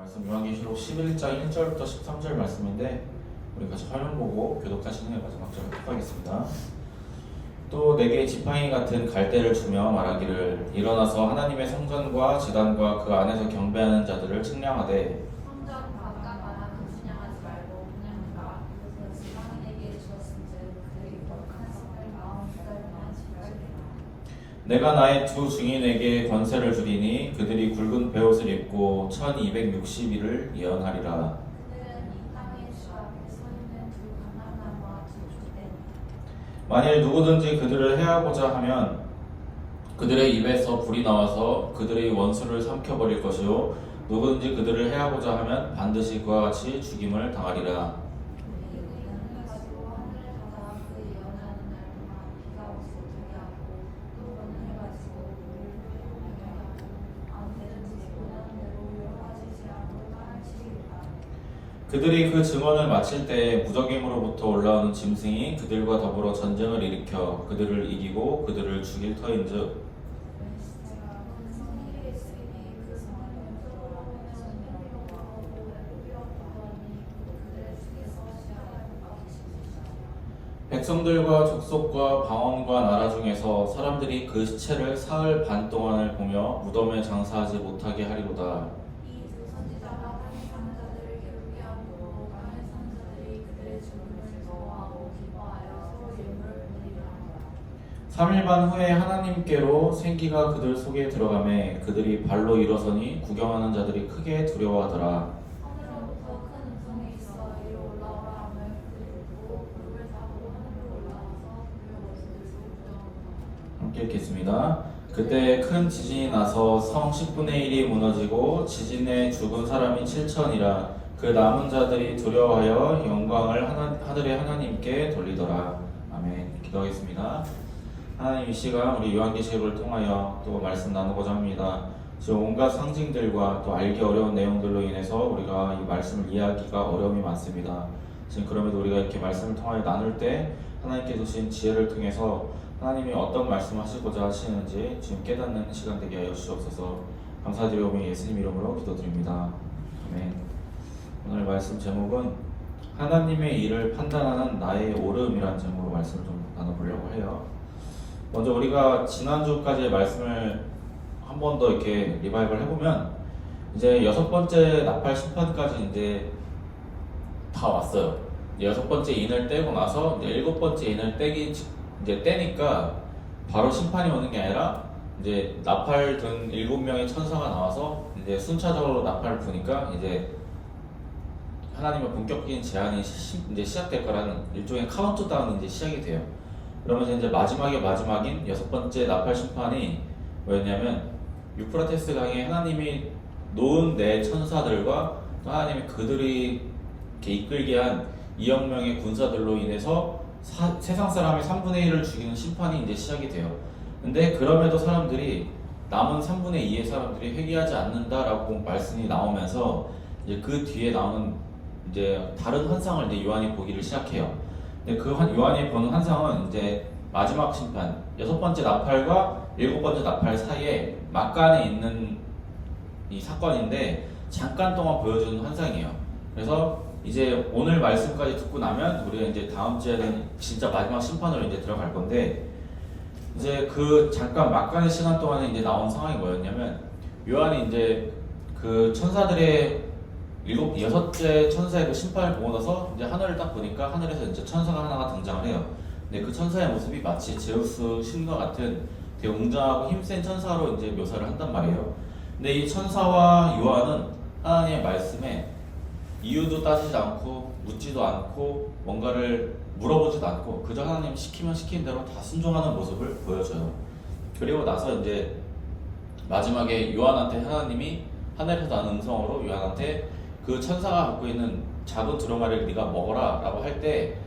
말씀 요한계시록 11장 1절부터 13절 말씀인데 우리 같이 화면 보고 교독하시는 게 마지막 절 하겠습니다. 또 내게 지팡이 같은 갈대를 주며 말하기를 일어나서 하나님의 성전과 제단과 그 안에서 경배하는 자들을 측량하되 성전 바깥마다 분양하지 말고 그냥 가 그것은 지팡이에게 주었은즉 그의 거룩한 성을 마음 기다리며 지켜주리라. 내가 나의 두 증인에게 권세를 주리니 그들이 굵은 베옷을 입고 1260일을 예언하리라. 그들은 이 땅의 주 앞에 서 있는 두 감람나무와 두 족대니 만일 누구든지 그들을 해하고자 하면 그들의 입에서 불이 나와서 그들의 원수를 삼켜버릴 것이요 누구든지 그들을 해하고자 하면 반드시 그와 같이 죽임을 당하리라. 그의 의인을 가지고 하늘을 닫아 그 예언하는 날 동안 비가 오지 못하게 하고 또 문을 가지고 물을 흘리게 하고 아무데든지 원하는 대로 여러 가지 재앙으로 땅을 치리라. 그들이 그 증언을 마칠 때에 무적임으로부터 올라오는 짐승이 그들과 더불어 전쟁을 일으켜 그들을 이기고 그들을 죽일 터인즉 시체가 큰 성에 있으니 그 성을 영적으로 보내서 내려오고 하고 위협하더니 그들의 중에서 시야를 막으시리라. 백성들과 족속과 방언과 나라 중에서 사람들이 그 시체를 사흘 반 동안을 보며 무덤에 장사하지 못하게 하리로다. 이 두 선지자가 땅에 사는 자들을 괴롭게 함으로 땅에 사는 자들이 그들의 죽음을 좋아하고 기뻐하여 서로 예물을 드리려 하노라. 3일 반 후에 하나님께로 생기가 그들 속에 들어가매 그들이 발로 일어서니 구경하는 자들이 크게 두려워하더라. 하늘로부터 큰 음성이 있어 이리 올라오라 하며 그들이 듣고 무릎을 타고 하늘로 올라와서 그의 옷을 구경하노라. 함께 읽겠습니다. 그때 큰 지진이 나서 성 10분의 1이 무너지고 지진에 죽은 사람이 7천이라. 그 남은 자들이 두려워하여 영광을 하늘의 하나님께 돌리더라. 아멘. 기도하겠습니다. 하나님, 이 시간 우리 요한계시록을 통하여 또 말씀 나누고자 합니다. 지금 온갖 상징들과 또 알기 어려운 내용들로 인해서 우리가 이 말씀을 이해하기가 어려움이 많습니다. 지금 그럼에도 우리가 이렇게 말씀을 통하여 나눌 때 하나님께 주신 지혜를 통해서 하나님이 어떤 말씀을 하시고자 하시는지 지금 깨닫는 시간 되게 하여 주시옵소서. 감사드리오며 예수님 이름으로 기도드립니다. 아멘. 오늘 말씀 제목은 하나님의 일을 판단하는 나의 오름이라는 제목으로 말씀을 좀 나눠보려고 해요. 먼저 우리가 지난주까지의 말씀을 한 번 더 이렇게 리바이벌 해보면 이제 6번째 나팔 심판까지 이제 다 왔어요. 이제 6번째 인을 떼고 나서 이제 7번째 인을 이제 떼니까 바로 심판이 오는 게 아니라 이제 나팔 든 7명의 천사가 나와서 이제 순차적으로 나팔을 부니까 이제 하나님의 본격적인 제한이 이제 시작될 거라는 일종의 카운트다운이 이제 시작이 돼요. 그러면서 이제 마지막인 6번째 나팔 심판이 뭐였냐면 유프라테스 강에 하나님이 놓은 내 천사들과 또 하나님이 그들이 이렇게 이끌게 한 2억 명의 군사들로 인해서 세상 사람의 3분의 1을 죽이는 심판이 이제 시작이 돼요. 근데 그럼에도 사람들이 남은 3분의 2의 사람들이 회개하지 않는다라고 말씀이 나오면서 이제 그 뒤에 나오는 이제 다른 환상을 이제 요한이 보기를 시작해요. 근데 그 요한이 보는 환상은 이제 마지막 심판, 6번째 나팔과 7번째 나팔 사이에 막간에 있는 이 사건인데 잠깐 동안 보여주는 환상이에요. 그래서 이제 오늘 말씀까지 듣고 나면 우리가 이제 다음 주에는 진짜 마지막 심판으로 이제 들어갈 건데 이제 그 잠깐 막간의 시간 동안에 이제 나온 상황이 뭐였냐면 요한이 이제 그 천사들의 6째 천사의 그 심판을 보고 나서 이제 하늘을 딱 보니까 하늘에서 이제 천사가 하나가 등장을 해요. 근데 그 천사의 모습이 마치 제우스 신과 같은 되게 웅장하고 힘센 천사로 이제 묘사를 한단 말이에요. 근데 이 천사와 요한은 하나님의 말씀에 이유도 따지지 않고 묻지도 않고 뭔가를 물어보지도 않고 그저 하나님 시키면 시킨 대로 다 순종하는 모습을 보여줘요. 그리고 나서 이제 마지막에 요한한테 하나님이 하늘에서 나는 음성으로 요한한테 그 천사가 갖고 있는 작은 두루마리를 네가 먹어라 라고 할 때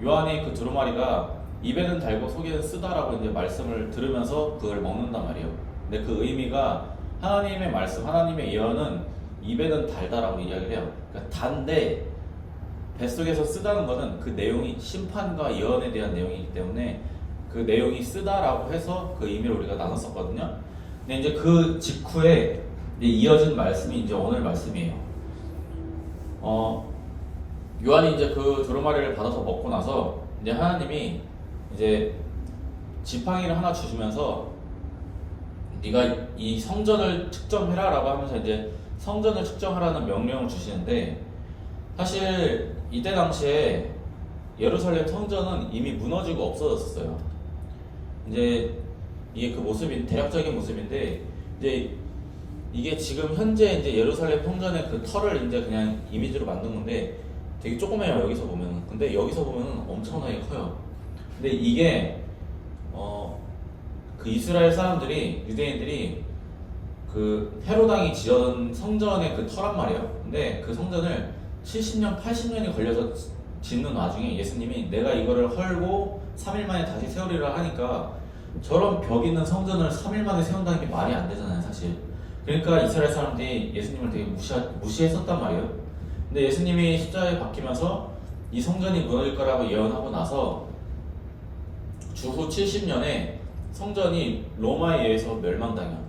요한이 그 두루마리가 입에는 달고 속에는 쓰다라고 이제 말씀을 들으면서 그걸 먹는단 말이에요. 근데 그 의미가 하나님의 말씀, 하나님의 예언은 입에는 달다라고 이야기를 해요. 그러니까 단데 뱃속에서 쓰다는 거는 그 내용이 심판과 예언에 대한 내용이기 때문에 그 내용이 쓰다라고 해서 그 의미를 우리가 나눴었거든요. 근데 이제 그 직후에 이제 이어진 말씀이 이제 오늘 말씀이에요. 요한이 이제 그 두루마리를 받아서 먹고 나서 이제 하나님이 이제 지팡이를 하나 주시면서 네가 이 성전을 측정해라라고 하면서 이제 성전을 측정하라는 명령을 주시는데, 사실 이때 당시에 예루살렘 성전은 이미 무너지고 없어졌어요. 이제 이게 그 모습인 대략적인 모습인데, 이제 이게 지금 현재 이제 예루살렘 성전의 그 털을 이제 그냥 이미지로 만든 건데 되게 조그매요 여기서 보면은. 근데 여기서 보면은 엄청나게 커요. 근데 이게 그 이스라엘 사람들이, 유대인들이 그 헤로당이 지은 성전의 그 터란 말이에요. 근데 그 성전을 70년, 80년이 걸려서 짓는 와중에 예수님이 내가 이거를 헐고 3일 만에 다시 세우리라 하니까, 저런 벽 있는 성전을 3일 만에 세운다는 게 말이 안 되잖아요, 사실. 그러니까 이스라엘 사람들이 예수님을 되게 무시했었단 말이에요. 근데 예수님이 십자가에 박히면서 이 성전이 무너질 거라고 예언하고 나서 주후 70년에 성전이 로마에 의해서 멸망당해요.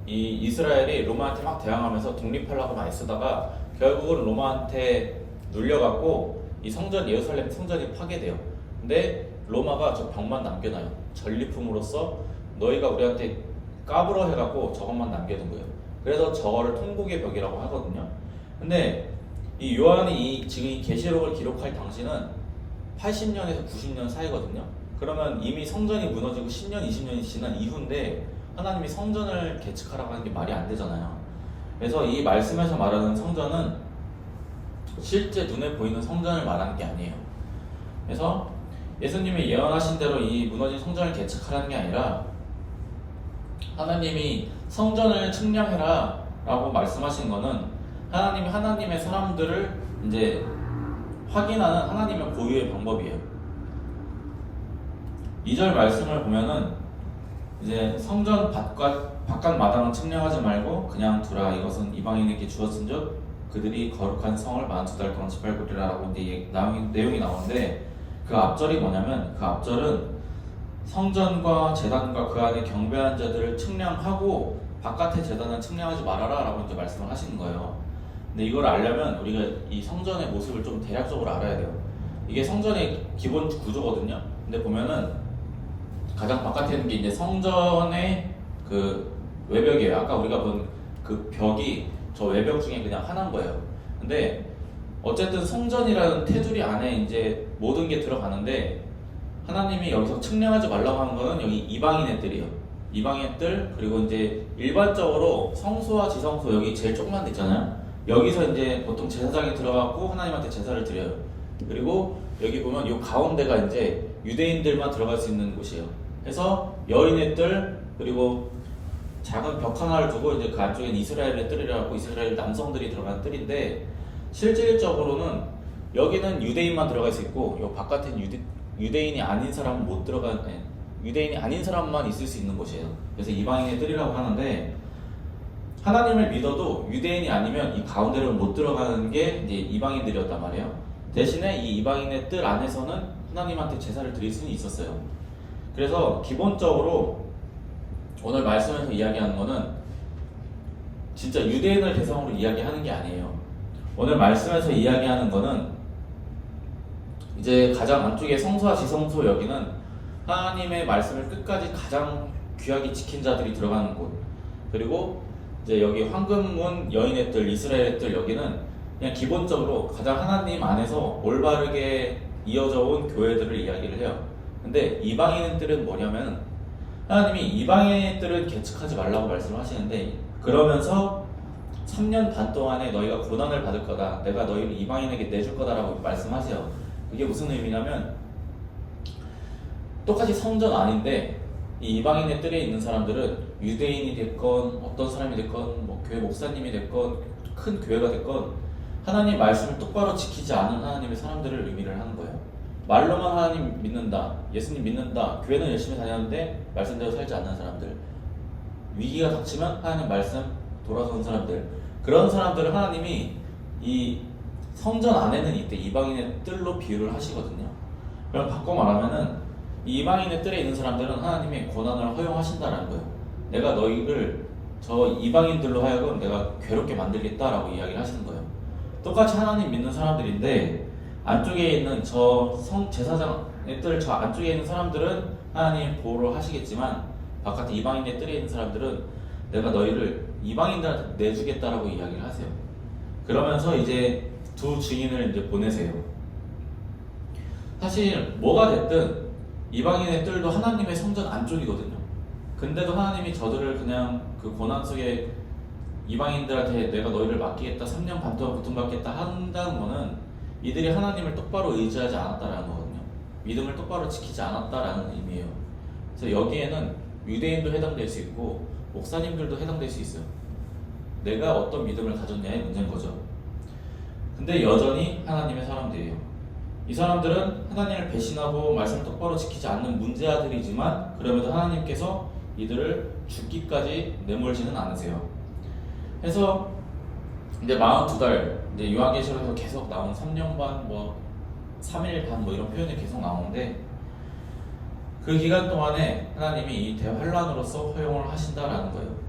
이 이스라엘이 로마한테 막 대항하면서 독립하려고 많이 쓰다가 결국은 로마한테 눌려갖고 이 성전, 예루살렘 성전이 파괴돼요. 근데 로마가 저 벽만 남겨놔요. 전리품으로서 너희가 우리한테 까불어 해갖고 저것만 남겨둔 거예요. 그래서 저거를 통곡의 벽이라고 하거든요. 근데 이 요한이 지금 이 계시록을 기록할 당시는 80년에서 90년 사이거든요. 그러면 이미 성전이 무너지고 10년, 20년이 지난 이후인데 하나님이 성전을 개척하라고 하는 게 말이 안 되잖아요. 그래서 이 말씀에서 말하는 성전은 실제 눈에 보이는 성전을 말하는 게 아니에요. 그래서 예수님이 예언하신 대로 이 무너진 성전을 개척하라는 게 아니라, 하나님이 성전을 측량해라 라고 말씀하신 거는 하나님이 하나님의 사람들을 이제 확인하는 하나님의 고유의 방법이에요. 2절 말씀을 보면은 이제 성전 바깥 마당은 측량하지 말고 그냥 두라. 이것은 이방인에게 주었은즉 그들이 거룩한 성을 42달 동안 짓밟으리라라고 이제 내용이 나오는데, 그 앞절이 뭐냐면, 그 앞절은 성전과 제단과 그 안에 경배한 자들을 측량하고 바깥의 제단은 측량하지 말아라 라고 이제 말씀을 하시는 거예요. 근데 이걸 알려면 우리가 이 성전의 모습을 좀 대략적으로 알아야 돼요. 이게 성전의 기본 구조거든요. 근데 보면은 가장 바깥에 있는 게 이제 성전의 그 외벽이에요. 아까 우리가 본 그 벽이 저 외벽 중에 그냥 하나인 거예요. 근데 어쨌든 성전이라는 테두리 안에 이제 모든 게 들어가는데, 하나님이 여기서 측량하지 말라고 하는 거는 여기 이방인의 뜰이에요. 이방인의 뜰, 그리고 이제 일반적으로 성소와 지성소, 여기 제일 조그만 데 있잖아요. 여기서 이제 보통 제사장이 들어가고 하나님한테 제사를 드려요. 그리고 여기 보면 이 가운데가 이제 유대인들만 들어갈 수 있는 곳이에요. 그래서 여인의 뜰, 그리고 작은 벽 하나를 두고 이제 그 안쪽엔 이스라엘의 뜰이라고, 이스라엘 남성들이 들어가는 뜰인데, 실질적으로는 여기는 유대인만 들어갈 수 있고 요 바깥엔 유대인이 아닌 사람은 못 들어가는, 유대인이 아닌 사람만 있을 수 있는 곳이에요. 그래서 이방인의 뜰이라고 하는데, 하나님을 믿어도 유대인이 아니면 이 가운데로 못 들어가는 게 이제 이방인들이었단 말이에요. 대신에 이 이방인의 뜰 안에서는 하나님한테 제사를 드릴 수는 있었어요. 그래서 기본적으로 오늘 말씀에서 이야기하는 거는 진짜 유대인을 대상으로 이야기하는 게 아니에요. 오늘 말씀에서 이야기하는 거는 이제 가장 안쪽에 성소와 지성소, 여기는 하나님의 말씀을 끝까지 가장 귀하게 지킨 자들이 들어가는 곳, 그리고 이제 여기 황금문, 여인의 뜰, 이스라엘의 뜰, 여기는 그냥 기본적으로 가장 하나님 안에서 올바르게 이어져 온 교회들을 이야기를 해요. 근데 이방인의 뜰은 뭐냐면, 하나님이 이방인의 뜰은 개척하지 말라고 말씀하시는데, 그러면서 3년 반 동안에 너희가 고난을 받을 거다, 내가 너희를 이방인에게 내줄 거다라고 말씀하세요. 그게 무슨 의미냐면, 똑같이 성전 아닌데 이 이방인의 뜰에 있는 사람들은 유대인이 됐건 어떤 사람이 됐건 뭐 교회 목사님이 됐건 큰 교회가 됐건 하나님 말씀을 똑바로 지키지 않은 하나님의 사람들을 의미를 하는 거예요. 말로만 하나님 믿는다, 예수님 믿는다, 교회는 열심히 다녔는데 말씀대로 살지 않는 사람들, 위기가 닥치면 하나님 말씀 돌아서는 사람들, 그런 사람들을 하나님이 이 성전 안에는 이때 이방인의 뜰로 비유를 하시거든요. 그럼 바꿔 말하면은 이 이방인의 뜰에 있는 사람들은 하나님의 고난을 허용하신다는 거예요. 내가 너희를 저 이방인들로 하여금 내가 괴롭게 만들겠다라고 이야기를 하시는 거예요. 똑같이 하나님 믿는 사람들인데 안쪽에 있는 저 제사장의 뜰 저 안쪽에 있는 사람들은 하나님 보호를 하시겠지만 바깥에 이방인의 뜰에 있는 사람들은 내가 너희를 이방인들한테 내주겠다라고 이야기를 하세요. 그러면서 이제 두 증인을 이제 보내세요. 사실 뭐가 됐든 이방인의 뜰도 하나님의 성전 안쪽이거든요. 근데도 하나님이 저들을 그냥 그 고난 속에 이방인들한테 내가 너희를 맡기겠다, 3년 반 동안 고통받겠다 한다는 거는 이들이 하나님을 똑바로 의지하지 않았다라는 거거든요. 믿음을 똑바로 지키지 않았다라는 의미예요. 그래서 여기에는 유대인도 해당될 수 있고 목사님들도 해당될 수 있어요. 내가 어떤 믿음을 가졌냐의 문제인 거죠. 근데 여전히 하나님의 사람들이에요. 이 사람들은 하나님을 배신하고 말씀을 똑바로 지키지 않는 문제아들이지만 그럼에도 하나님께서 이들을 죽기까지 내몰지는 않으세요. 그래서 이제 42달 이제 요한계시록에서 계속 나온 3년 반, 3일 반 이런 표현이 계속 나오는데 그 기간 동안에 하나님이 이 대환란으로서 허용을 하신다라는 거예요.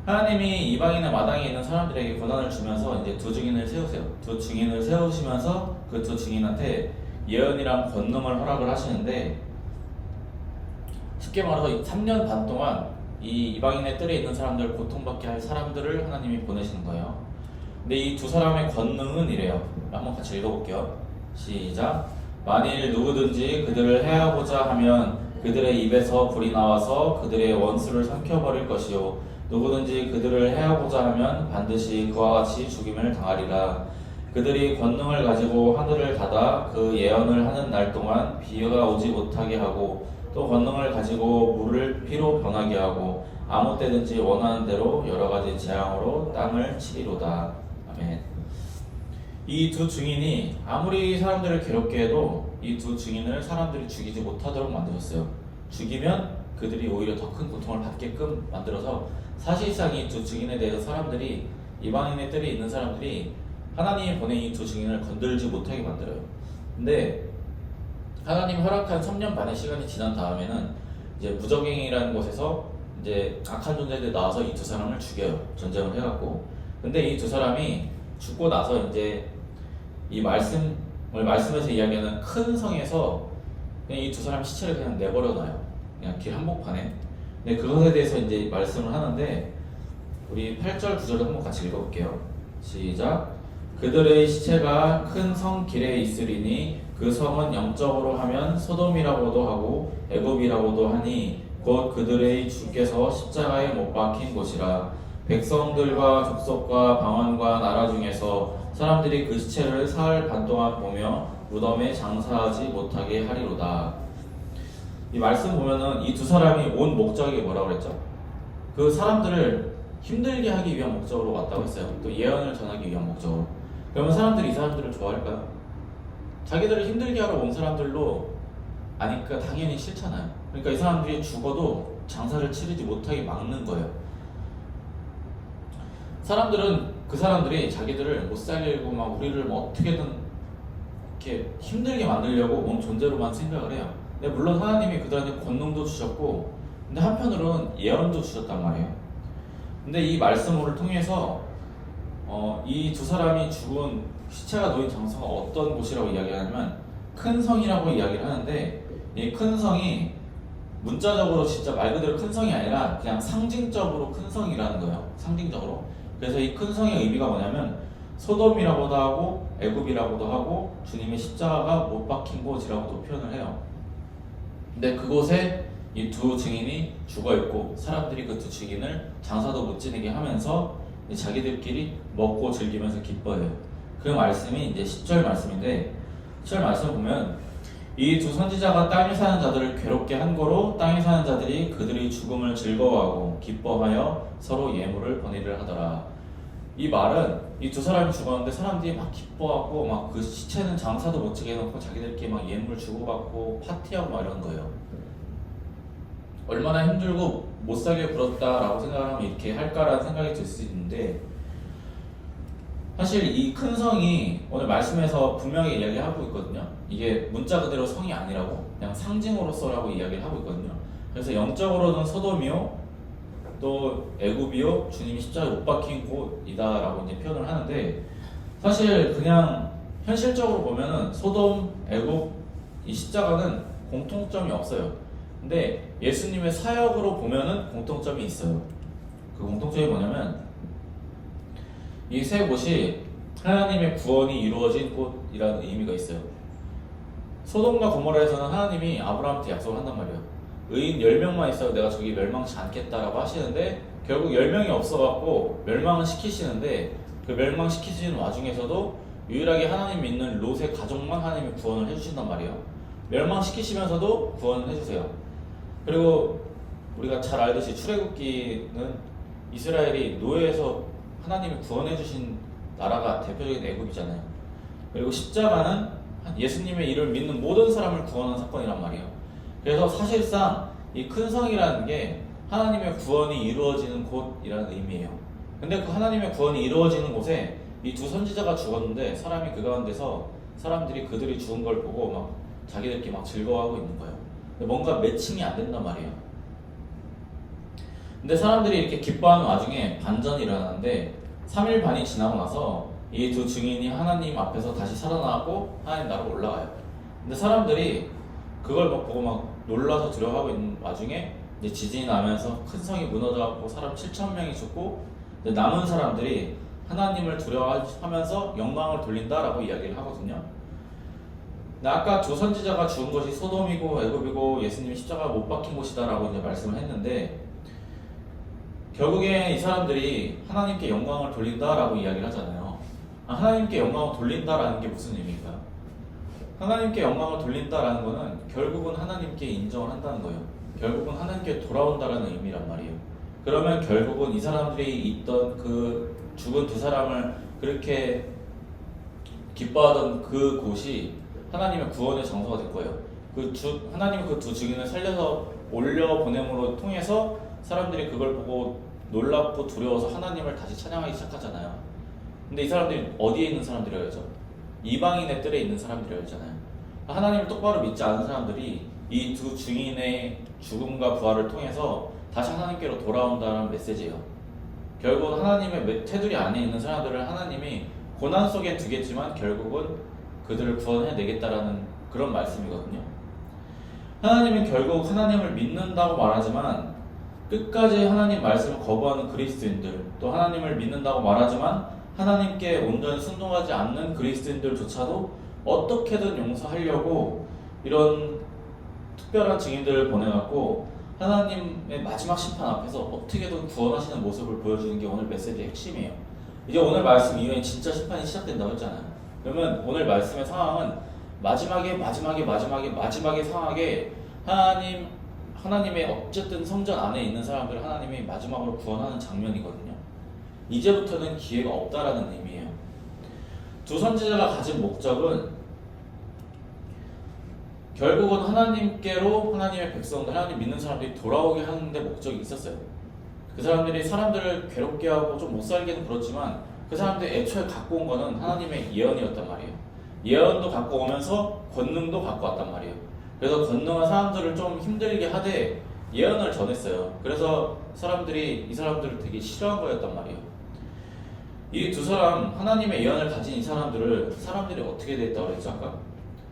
하나님이 이방인의 마당에 있는 사람들에게 고난을 주면서 이제 두 증인을 세우세요. 두 증인을 세우시면서 그 두 증인한테 예언이랑 권능을 허락을 하시는데 쉽게 말해서 3년 반 동안 이 이방인의 뜰에 있는 사람들 고통받게 할 사람들을 하나님이 보내시는 거예요. 근데 이 두 사람의 권능은 이래요. 한번 같이 읽어볼게요. 시작. 만일 누구든지 그들을 해하고자 하면 그들의 입에서 불이 나와서 그들의 원수를 삼켜버릴 것이요 누구든지 그들을 해하고자 하면 반드시 그와 같이 죽임을 당하리라. 그들이 권능을 가지고 하늘을 닫아 그 예언을 하는 날 동안 비가 오지 못하게 하고 또 권능을 가지고 물을 피로 변하게 하고 아무 때든지 원하는 대로 여러 가지 재앙으로 땅을 치리로다. 아멘. 이 두 증인이 아무리 사람들을 괴롭게 해도 이 두 증인을 사람들이 죽이지 못하도록 만들었어요. 죽이면 그들이 오히려 더 큰 고통을 받게끔 만들어서 사실상 이 두 증인에 대해서 사람들이 이방인의 뜰에 있는 사람들이 하나님이 보낸 이 두 증인을 건들지 못하게 만들어요. 근데 하나님 허락한 3년 반의 시간이 지난 다음에는 이제 무적행이라는 곳에서 이제 악한 존재들이 나와서 이 두 사람을 죽여요. 전쟁을 해갖고. 근데 이 두 사람이 죽고 나서 이제 이 말씀에서 이야기하는 큰 성에서 그냥 이 두 사람 시체를 그냥 내버려놔요. 그냥 길 한복판에. 근데 그것에 대해서 이제 말씀을 하는데 우리 8절 9절을 한번 같이 읽어볼게요. 시작. 그들의 시체가 큰 성 길에 있으리니 그 성은 영적으로 하면 소돔이라고도 하고 애굽이라고도 하니 곧 그들의 주께서 십자가에 못 박힌 곳이라. 백성들과 족속과 방언과 나라 중에서 사람들이 그 시체를 사흘 반 동안 보며 무덤에 장사하지 못하게 하리로다. 이 말씀 보면은 이 두 사람이 온 목적이 뭐라고 그랬죠? 그 사람들을 힘들게 하기 위한 목적으로 왔다고 했어요. 또 예언을 전하기 위한 목적으로. 그러면 사람들이 이 사람들을 좋아할까요? 자기들을 힘들게 하러 온 사람들로 아니까 당연히 싫잖아요. 그러니까 이 사람들이 죽어도 장사를 치르지 못하게 막는 거예요. 그 사람들이 자기들을 못 살리고 막 우리를 뭐 어떻게든 이렇게 힘들게 만들려고 온 존재로만 생각을 해요. 근데 물론 하나님이 그들한테 권능도 주셨고, 근데 한편으로는 예언도 주셨단 말이에요. 근데 이 말씀을 통해서 이 두 사람이 죽은 시체가 놓인 장소가 어떤 곳이라고 이야기하냐면 큰 성이라고 이야기를 하는데 이 큰 성이 문자적으로 진짜 말 그대로 큰 성이 아니라 그냥 상징적으로 큰 성이라는 거예요. 상징적으로. 그래서 이 큰 성의 의미가 뭐냐면 소돔이라고도 하고 애굽이라고도 하고 주님의 십자가가 못 박힌 곳이라고도 표현을 해요. 근데 그곳에 이 두 증인이 죽어있고 사람들이 그 두 증인을 장사도 못 지내게 하면서 자기들끼리 먹고 즐기면서 기뻐해요. 그 말씀이 이제 10절 말씀인데 10절 말씀 보면 이 두 선지자가 땅에 사는 자들을 괴롭게 한 거로 땅에 사는 자들이 그들의 죽음을 즐거워하고 기뻐하여 서로 예물을 번의를 하더라. 이 말은 이 두 사람이 죽었는데 사람들이 막 기뻐하고 막 그 시체는 장사도 못 지게 해놓고 자기들끼리 막 예물 주고받고 파티하고 막 이런 거예요. 얼마나 힘들고 못 살게 굴었다라고 생각을 하면 이렇게 할까라는 생각이 들 수 있는데 사실 이 큰 성이 오늘 말씀에서 분명히 이야기하고 있거든요. 이게 문자 그대로 성이 아니라고 그냥 상징으로서라고 이야기를 하고 있거든요. 그래서 영적으로는 소돔이요 또 애굽이요 주님이 십자가에 못 박힌 곳이다라고 이제 표현을 하는데 사실 그냥 현실적으로 보면은 소돔, 애굽 이 십자가는 공통점이 없어요. 근데 예수님의 사역으로 보면은 공통점이 있어요. 그 공통점이 뭐냐면 이 세 곳이 하나님의 구원이 이루어진 곳이라는 의미가 있어요. 소돔과 고모라에서는 하나님이 아브라함한테 약속을 한단 말이에요. 의인 10명만 있어도 내가 저기 멸망치 않겠다라고 하시는데 결국 10명이 없어갖고 멸망을 시키시는데 그 멸망시키시는 와중에서도 유일하게 하나님 믿는 롯의 가족만 하나님이 구원을 해주신단 말이에요. 멸망시키시면서도 구원을 해주세요. 그리고 우리가 잘 알듯이 출애굽기는 이스라엘이 노예에서 하나님이 구원해주신 나라가 대표적인 애굽이잖아요. 그리고 십자가는 예수님의 이름을 믿는 모든 사람을 구원한 사건이란 말이에요. 그래서 사실상 이 큰 성이라는 게 하나님의 구원이 이루어지는 곳이라는 의미예요. 근데 그 하나님의 구원이 이루어지는 곳에 이 두 선지자가 죽었는데 사람이 그 가운데서 사람들이 그들이 죽은 걸 보고 막 자기들끼리 막 즐거워하고 있는 거예요. 근데 뭔가 매칭이 안 된단 말이에요. 근데 사람들이 이렇게 기뻐하는 와중에 반전이 일어나는데 3일 반이 지나고 나서 이 두 증인이 하나님 앞에서 다시 살아나고 하나님 나라로 올라가요. 근데 사람들이 그걸 막 보고 막 놀라서 두려워하고 있는 와중에 이제 지진이 나면서 큰 성이 무너져갖고 사람 7,000명이 죽고 남은 사람들이 하나님을 두려워하면서 영광을 돌린다라고 이야기를 하거든요. 근데 아까 두 선지자가 죽은 것이 소돔이고 애굽이고 예수님이 십자가에 못 박힌 곳이다라고 이제 말씀을 했는데 결국에 이 사람들이 하나님께 영광을 돌린다라고 이야기를 하잖아요. 하나님께 영광을 돌린다라는 게 무슨 의미일까요? 하나님께 영광을 돌린다라는 거는 결국은 하나님께 인정을 한다는 거예요. 결국은 하나님께 돌아온다라는 의미란 말이에요. 그러면 결국은 이 사람들이 있던 그 죽은 두 사람을 그렇게 기뻐하던 그 곳이 하나님의 구원의 장소가 될 거예요. 하나님은 그 두 증인을 살려서 올려 보냄으로 통해서 사람들이 그걸 보고 놀랍고 두려워서 하나님을 다시 찬양하기 시작하잖아요. 근데 이 사람들이 어디에 있는 사람들이었죠? 이방인의 뜰에 있는 사람들이었잖아요. 하나님을 똑바로 믿지 않은 사람들이 이 두 증인의 죽음과 부활을 통해서 다시 하나님께로 돌아온다는 메시지예요. 결국은 하나님의 테두리 안에 있는 사람들을 하나님이 고난 속에 두겠지만 결국은 그들을 구원해내겠다라는 그런 말씀이거든요. 하나님은 결국 하나님을 믿는다고 말하지만 끝까지 하나님 말씀을 거부하는 그리스도인들, 또 하나님을 믿는다고 말하지만 하나님께 온전히 순종하지 않는 그리스도인들조차도 어떻게든 용서하려고 이런 특별한 증인들을 보내갖고 하나님의 마지막 심판 앞에서 어떻게든 구원하시는 모습을 보여주는 게 오늘 메시지의 핵심이에요. 이제 오늘 말씀 이후에 진짜 심판이 시작된다고 했잖아요. 그러면 오늘 말씀의 상황은 마지막에 상황에 하나님의 어쨌든 성전 안에 있는 사람들을 하나님이 마지막으로 구원하는 장면이거든요. 이제부터는 기회가 없다라는 의미예요. 두 선지자가 가진 목적은 결국은 하나님께로 하나님의 백성들, 하나님 믿는 사람들이 돌아오게 하는 데 목적이 있었어요. 그 사람들이 사람들을 괴롭게 하고 좀 못 살게는 그렇지만 그 사람들이 애초에 갖고 온 거는 하나님의 예언이었단 말이에요. 예언도 갖고 오면서 권능도 갖고 왔단 말이에요. 그래서 권능한 사람들을 좀 힘들게 하되 예언을 전했어요. 그래서 이 사람들을 되게 싫어한 거였단 말이에요. 이 두 사람, 하나님의 예언을 가진 이 사람들을 사람들이 어떻게 됐다고 그랬죠 아까?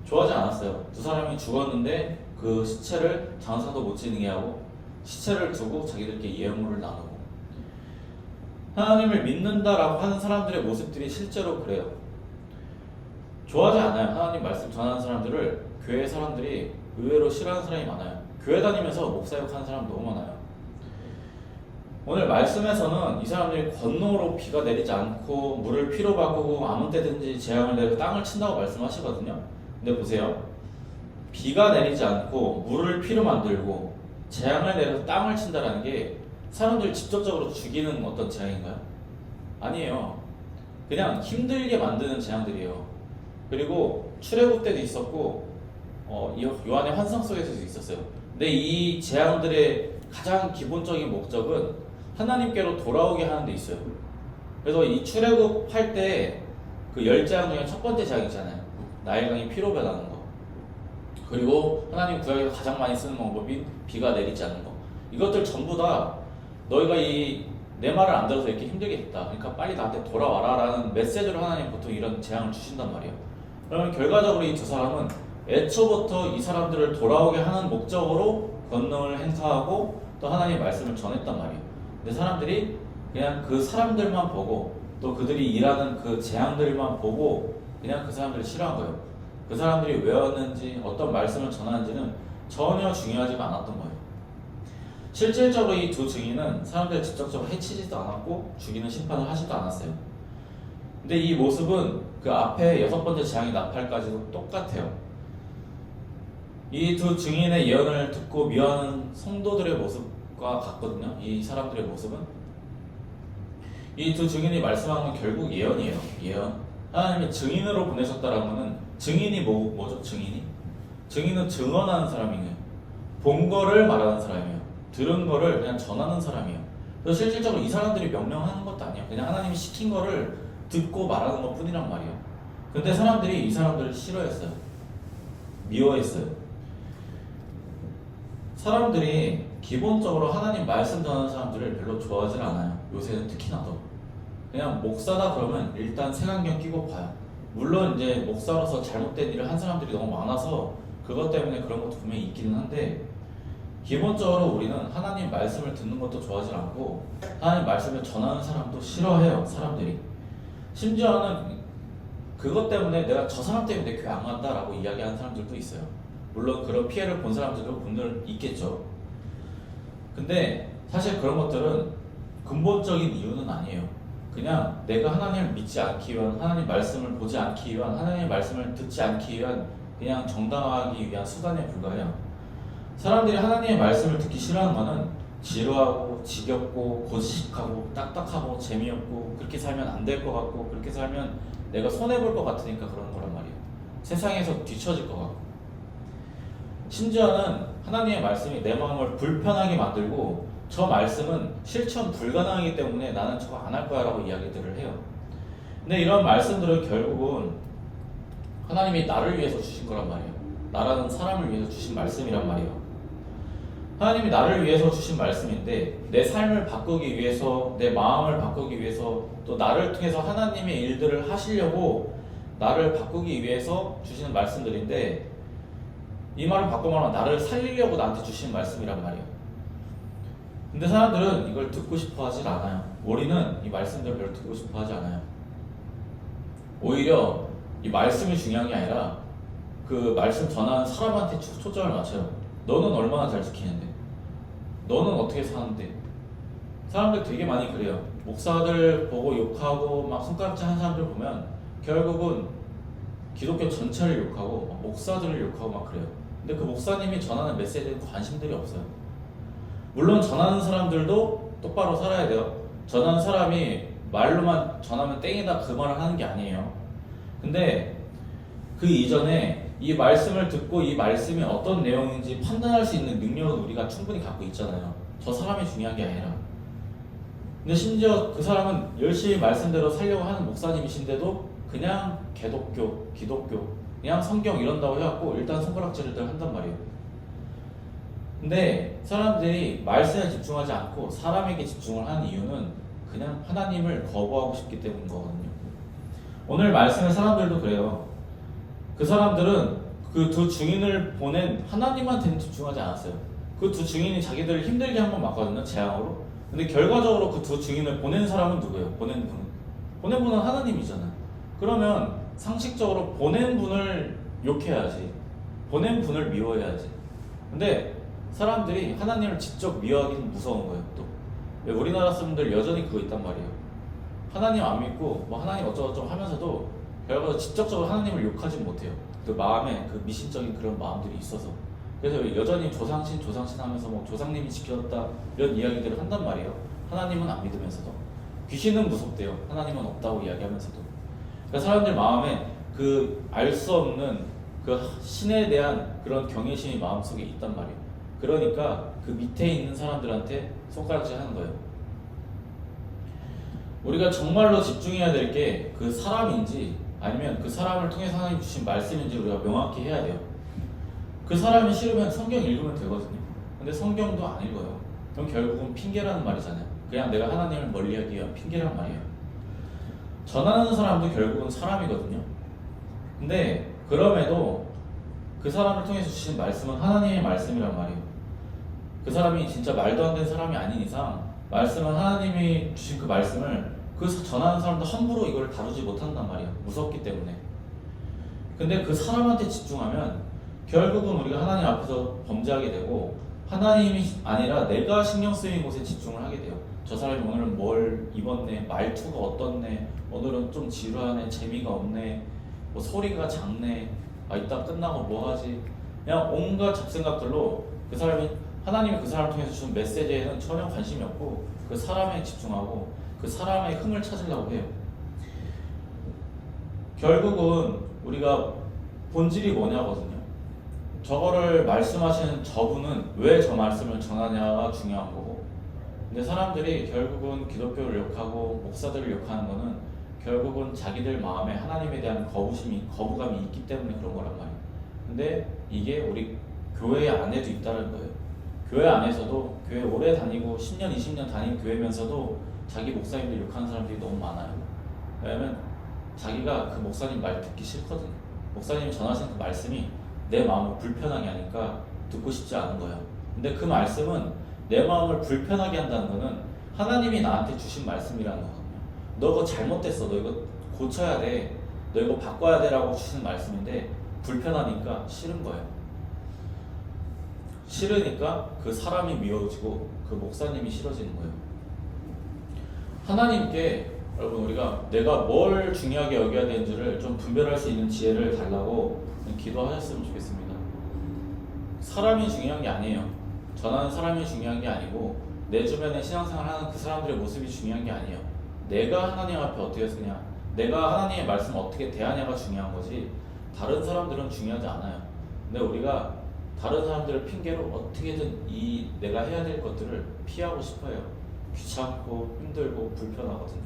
좋아하지 않았어요. 두 사람이 죽었는데 그 시체를 장사도 못 지니게 하고 시체를 두고 자기들끼리 예물을 나누고 하나님을 믿는다라고 하는 사람들의 모습들이 실제로 그래요. 좋아하지 않아요. 하나님 말씀 전하는 사람들을 교회 사람들이 의외로 싫어하는 사람이 많아요. 교회 다니면서 목사역하는 사람 너무 많아요. 오늘 말씀에서는 이 사람들이 권능으로 비가 내리지 않고 물을 피로 바꾸고 아무 때든지 재앙을 내려 땅을 친다고 말씀하시거든요. 근데 보세요. 비가 내리지 않고 물을 피로 만들고 재앙을 내려서 땅을 친다라는 게 사람들을 직접적으로 죽이는 어떤 재앙인가요? 아니에요. 그냥 힘들게 만드는 재앙들이에요. 그리고 출애굽 때도 있었고 요한의 환상 속에서도 있었어요. 근데 이 재앙들의 가장 기본적인 목적은 하나님께로 돌아오게 하는 데 있어요. 그래서 이 출애굽 할 때 그 10재앙 중에 첫 번째 재앙이잖아요. 나일강이 피로 변하는 거. 그리고 하나님 구약에서 가장 많이 쓰는 방법이 비가 내리지 않는 거. 이것들 전부 다 너희가 이 내 말을 안 들어서 이렇게 힘들게 됐다. 그러니까 빨리 나한테 돌아와라 라는 메시지로 하나님 보통 이런 재앙을 주신단 말이에요. 그러면 결과적으로 이 두 사람은 애초부터 이 사람들을 돌아오게 하는 목적으로 권능을 행사하고 또 하나님의 말씀을 전했단 말이에요. 근데 사람들이 그냥 그 사람들만 보고 또 그들이 일하는 그 재앙들만 보고 그냥 그 사람들을 싫어한 거예요. 그 사람들이 왜 왔는지 어떤 말씀을 전하는지는 전혀 중요하지가 않았던 거예요. 실질적으로 이 두 증인은 사람들을 직접적으로 해치지도 않았고 죽이는 심판을 하지도 않았어요. 근데 이 모습은 그 앞에 6번째 재앙의 나팔까지도 똑같아요. 이 두 증인의 예언을 듣고 미워하는 성도들의 모습과 같거든요. 이 사람들의 모습은 이 두 증인이 말씀하는 건 결국 예언이에요. 예언. 하나님이 증인으로 보내셨다라는 것은 증인이 뭐죠? 증인은 증언하는 사람이에요. 본 거를 말하는 사람이에요. 들은 거를 그냥 전하는 사람이에요. 그래서 실질적으로 이 사람들이 명령하는 것도 아니에요. 그냥 하나님이 시킨 거를 듣고 말하는 것 뿐이란 말이에요. 근데 사람들이 이 사람들을 싫어했어요. 미워했어요. 사람들이 기본적으로 하나님 말씀 전하는 사람들을 별로 좋아하지 않아요. 요새는 특히나 더. 그냥 목사다 그러면 일단 색안경 끼고 봐요. 물론 이제 목사로서 잘못된 일을 한 사람들이 너무 많아서 그것 때문에 그런 것도 분명히 있기는 한데 기본적으로 우리는 하나님 말씀을 듣는 것도 좋아하지 않고 하나님 말씀을 전하는 사람도 싫어해요. 사람들이. 심지어는 그것 때문에 내가 저 사람 때문에 내 교회 안 간다라고 이야기하는 사람들도 있어요. 물론 그런 피해를 본 사람들도 분들 있겠죠. 근데 사실 그런 것들은 근본적인 이유는 아니에요. 그냥 내가 하나님을 믿지 않기 위한, 하나님 말씀을 보지 않기 위한, 하나님의 말씀을 듣지 않기 위한 그냥 정당화하기 위한 수단에 불과해요. 사람들이 하나님의 말씀을 듣기 싫어하는 거는 지루하고 지겹고 고지식하고 딱딱하고 재미없고 그렇게 살면 안 될 것 같고 그렇게 살면 내가 손해볼 것 같으니까 그러는 거란 말이에요. 세상에서 뒤처질 것 같고 심지어는 하나님의 말씀이 내 마음을 불편하게 만들고 저 말씀은 실천 불가능하기 때문에 나는 저거 안 할 거야 라고 이야기들을 해요. 근데 이런 말씀들은 결국은 하나님이 나를 위해서 주신 거란 말이에요. 나라는 사람을 위해서 주신 말씀이란 말이에요. 하나님이 나를 위해서 주신 말씀인데 내 삶을 바꾸기 위해서 내 마음을 바꾸기 위해서 또 나를 통해서 하나님의 일들을 하시려고 나를 바꾸기 위해서 주시는 말씀들인데 이 말을 바꿔 말하면 나를 살리려고 나한테 주신 말씀이란 말이에요. 근데 사람들은 이걸 듣고 싶어 하질 않아요. 우리는 이 말씀들을 별로 듣고 싶어 하지 않아요. 오히려 이 말씀이 중요한 게 아니라 그 말씀 전하는 사람한테 초점을 맞춰요. 너는 얼마나 잘 지키는데? 너는 어떻게 사는데? 사람들 되게 많이 그래요. 목사들 보고 욕하고 막 손가락질 하는 사람들 보면 결국은 기독교 전체를 욕하고 목사들을 욕하고 막 그래요. 근데 그 목사님이 전하는 메시지에 관심들이 없어요. 물론 전하는 사람들도 똑바로 살아야 돼요. 전하는 사람이 말로만 전하면 땡이다 그 말을 하는 게 아니에요. 근데 그 이전에 이 말씀을 듣고 이 말씀이 어떤 내용인지 판단할 수 있는 능력은 우리가 충분히 갖고 있잖아요. 저 사람이 중요한 게 아니라. 근데 심지어 그 사람은 열심히 말씀대로 살려고 하는 목사님이신데도 그냥 개독교, 기독교, 그냥 성경 이런다고 해갖고 일단 손가락질을 한단 말이에요. 근데 사람들이 말씀에 집중하지 않고 사람에게 집중을 하는 이유는 그냥 하나님을 거부하고 싶기 때문인 거거든요. 오늘 말씀의 사람들도 그래요. 그 사람들은 그 두 증인을 보낸 하나님한테는 집중하지 않았어요. 그 두 증인이 자기들을 힘들게 한번 막거든요. 재앙으로. 근데 결과적으로 그 두 증인을 보낸 사람은 누구예요? 보낸 분은 하나님이잖아요. 그러면 상식적으로 보낸 분을 욕해야지. 보낸 분을 미워해야지. 근데 사람들이 하나님을 직접 미워하기는 무서운 거예요. 또 우리나라 사람들 여전히 그거 있단 말이에요. 하나님 안 믿고 뭐 하나님 어쩌고저쩌고 하면서도 결과적으로 직접적으로 하나님을 욕하지 못해요. 그 마음에 그 미신적인 그런 마음들이 있어서. 그래서 여전히 조상신 하면서 뭐 조상님이 지켰다 이런 이야기들을 한단 말이에요. 하나님은 안 믿으면서도. 귀신은 무섭대요. 하나님은 없다고 이야기하면서도. 그러니까 사람들 마음에 그 알 수 없는 그 신에 대한 그런 경외심이 마음속에 있단 말이에요. 그러니까 그 밑에 있는 사람들한테 손가락질 하는 거예요. 우리가 정말로 집중해야 될 게 그 사람인지 아니면 그 사람을 통해서 하나님 주신 말씀인지 우리가 명확히 해야 돼요. 그 사람이 싫으면 성경 읽으면 되거든요. 근데 성경도 안 읽어요. 그럼 결국은 핑계라는 말이잖아요. 그냥 내가 하나님을 멀리하기 위한 핑계란 말이에요. 전하는 사람도 결국은 사람이거든요. 근데 그럼에도 그 사람을 통해서 주신 말씀은 하나님의 말씀이란 말이에요. 그 사람이 진짜 말도 안 되는 사람이 아닌 이상 말씀은 하나님이 주신 그 말씀을 그 전하는 사람도 함부로 이걸 다루지 못한단 말이에요. 무섭기 때문에. 근데 그 사람한테 집중하면 결국은 우리가 하나님 앞에서 범죄하게 되고 하나님이 아니라 내가 신경 쓰이는 곳에 집중을 하게 돼요. 저 사람이 오늘은 뭘 입었네, 말투가 어떻네, 오늘은 좀 지루하네, 재미가 없네, 뭐 소리가 작네, 아 이따 끝나고 뭐 하지? 그냥 온갖 잡생각들로 그 사람이 하나님이 그 사람을 통해서 준 메시지에는 전혀 관심이 없고 그 사람에 집중하고 그 사람의 흥을 찾으려고 해요. 결국은 우리가 본질이 뭐냐거든요. 저거를 말씀하시는 저분은 왜 저 말씀을 전하냐가 중요한 거고, 근데 사람들이 결국은 기독교를 욕하고 목사들을 욕하는 거는 결국은 자기들 마음에 하나님에 대한 거부감이 있기 때문에 그런 거란 말이에요. 근데 이게 우리 교회 안에도 있다는 거예요. 교회 안에서도 교회 오래 다니고 10년, 20년 다닌 교회면서도 자기 목사님들 욕하는 사람들이 너무 많아요. 왜냐면 자기가 그 목사님 말 듣기 싫거든요. 목사님이 전하신 그 말씀이 내 마음을 불편하게 하니까 듣고 싶지 않은 거예요. 근데 그 말씀은 내 마음을 불편하게 한다는 거는 하나님이 나한테 주신 말씀이라는 거거든요. 너 이거 잘못됐어. 너 이거 고쳐야 돼. 너 이거 바꿔야 돼 라고 주신 말씀인데 불편하니까 싫은 거예요. 싫으니까 그 사람이 미워지고 그 목사님이 싫어지는 거예요. 하나님께 여러분 우리가 내가 뭘 중요하게 여겨야 되는지를 좀 분별할 수 있는 지혜를 달라고 기도하셨으면 좋겠습니다. 사람이 중요한 게 아니에요. 전하는 사람이 중요한 게 아니고 내 주변에 신앙생활 하는 그 사람들의 모습이 중요한 게 아니에요. 내가 하나님 앞에 어떻게 서냐, 내가 하나님의 말씀을 어떻게 대하냐가 중요한 거지 다른 사람들은 중요하지 않아요. 근데 우리가 다른 사람들을 핑계로 어떻게든 이 내가 해야 될 것들을 피하고 싶어요. 귀찮고 힘들고 불편하거든요.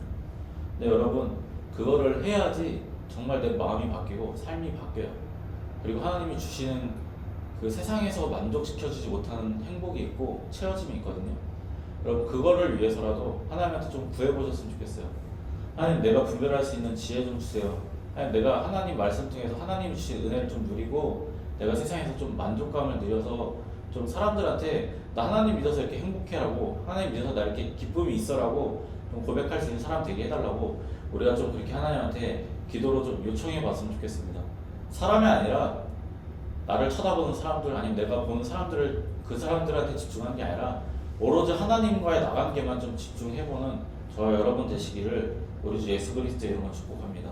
근데 여러분 그거를 해야지 정말 내 마음이 바뀌고 삶이 바뀌어요. 그리고 하나님이 주시는 그 세상에서 만족시켜주지 못하는 행복이 있고 채워짐이 있거든요. 여러분 그거를 위해서라도 하나님한테 좀 구해보셨으면 좋겠어요. 하나님 내가 분별할 수 있는 지혜 좀 주세요. 하나님 내가 하나님 말씀 통해서 하나님이 주신 은혜를 좀 누리고 내가 세상에서 좀 만족감을 누려서 좀 사람들한테 나 하나님 믿어서 이렇게 행복해라고, 하나님 믿어서 나 이렇게 기쁨이 있어라고 좀 고백할 수 있는 사람 되게 해달라고 우리가 좀 그렇게 하나님한테 기도로 좀 요청해 봤으면 좋겠습니다. 사람이 아니라 나를 쳐다보는 사람들 아니면 내가 보는 사람들을 그 사람들한테 집중하는 게 아니라 오로지 하나님과의 나관계만 좀 집중해보는 저와 여러분 되시기를 우리 주 예수 그리스도의 이름으로 축복합니다.